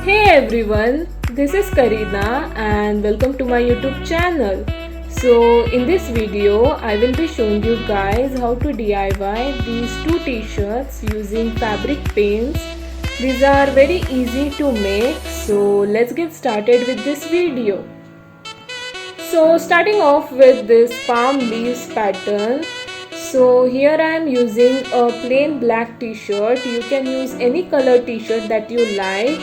Hey everyone, this is Karina and welcome to my YouTube channel. So in this video, I will be showing you guys how to DIY these two t-shirts using fabric paints. These are very easy to make, so let's get started with this video. So starting off with this palm leaves pattern. So here I am using a plain black t-shirt. You can use any color t-shirt that you like.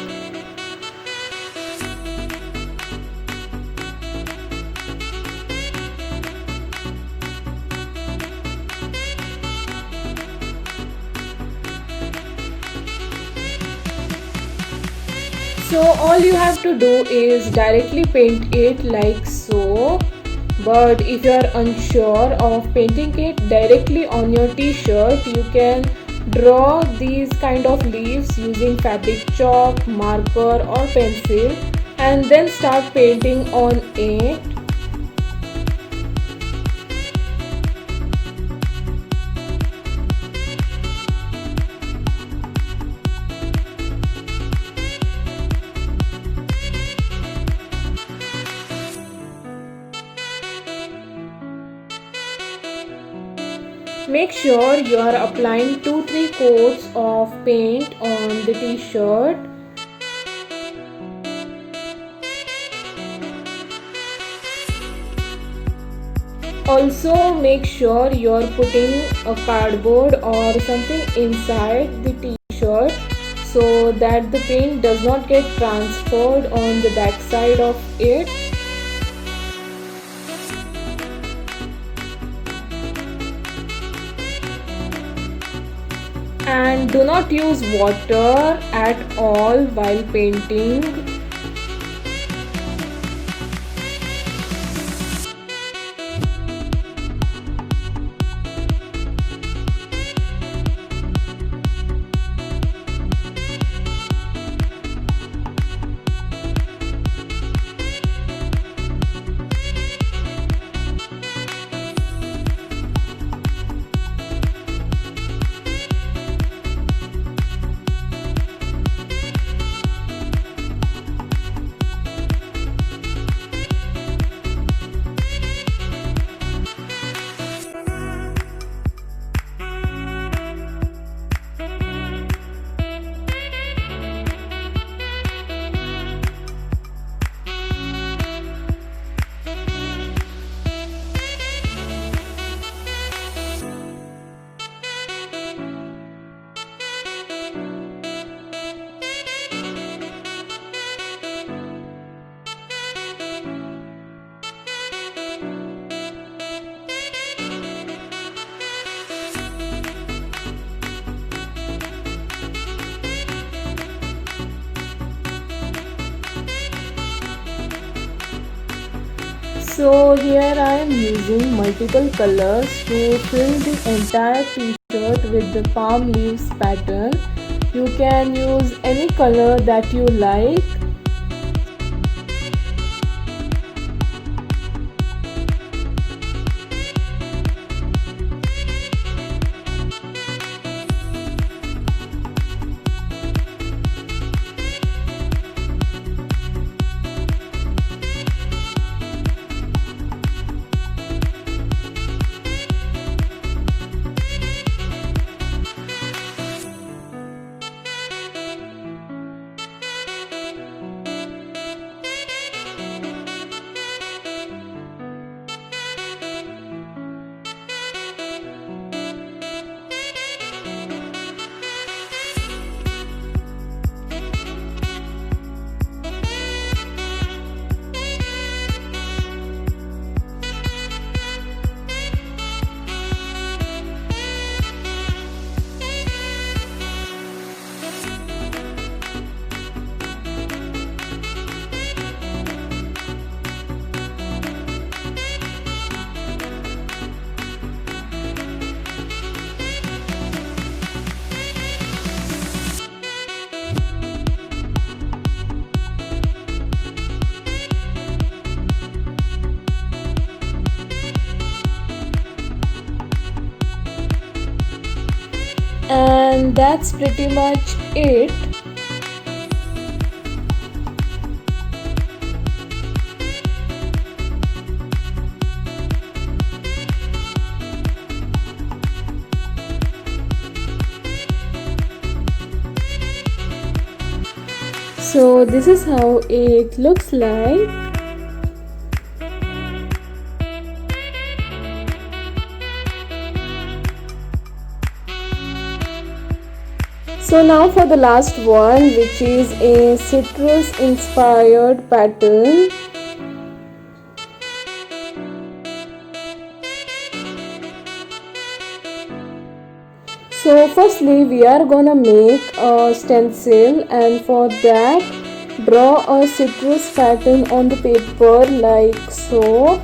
So all you have to do is directly paint it like so. But if you are unsure of painting it directly on your t-shirt, you can draw these kind of leaves using fabric chalk, marker or pencil and then start painting on it. Make sure you are applying 2-3 coats of paint on the t-shirt. Also make sure you are putting a cardboard or something inside the t-shirt so that the paint does not get transferred on the back side of it. And do not use water at all while painting. So here I am using multiple colors to fill the entire t-shirt with the palm leaves pattern. You can use any color that you like. And that's pretty much it. So this is how it looks like. So now for the last one, which is a citrus inspired pattern. So firstly we are gonna make a stencil, and for that draw a citrus pattern on the paper like so.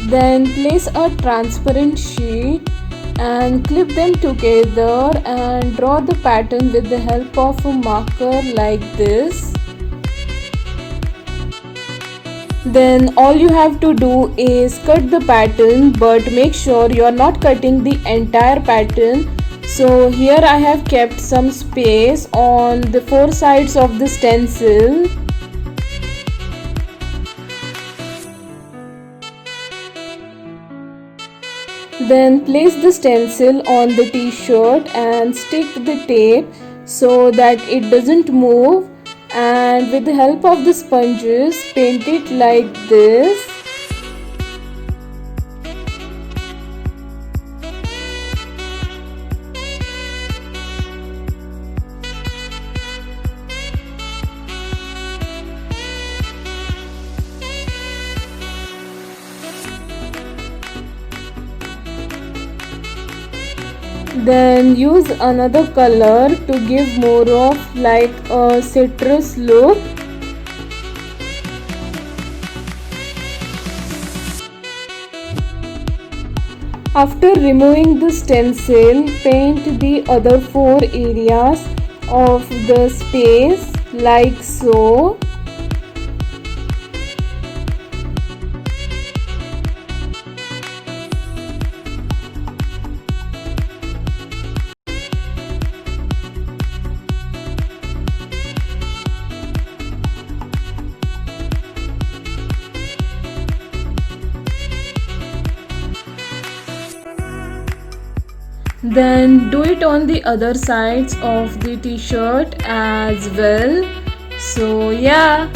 Then place a transparent sheet and clip them together and draw the pattern with the help of a marker like this. Then all you have to do is cut the pattern, but make sure you are not cutting the entire pattern. So here I have kept some space on the four sides of the stencil. Then place the stencil on the t-shirt and stick the tape so that it doesn't move, and with the help of the sponges paint it like this. Then use another color to give more of like a citrus look. After removing the stencil, paint the other four areas of the space like so. Then do it on the other sides of the t-shirt as well. So yeah.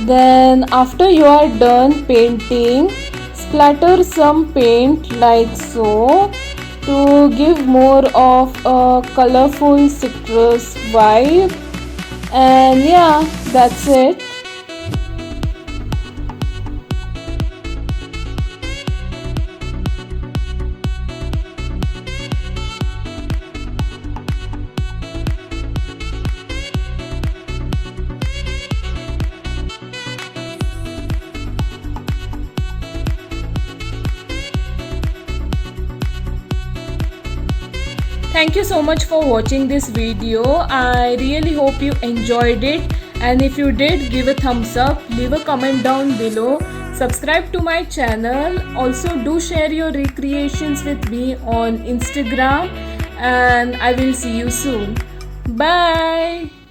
Then after you are done painting, splatter some paint like so to give more of a colorful citrus vibe. And yeah, that's it. Thank you so much for watching this video. I really hope you enjoyed it, and if you did, give a thumbs up, leave a comment down below, subscribe to my channel. Also do share your recreations with me on Instagram, and I will see you soon. Bye.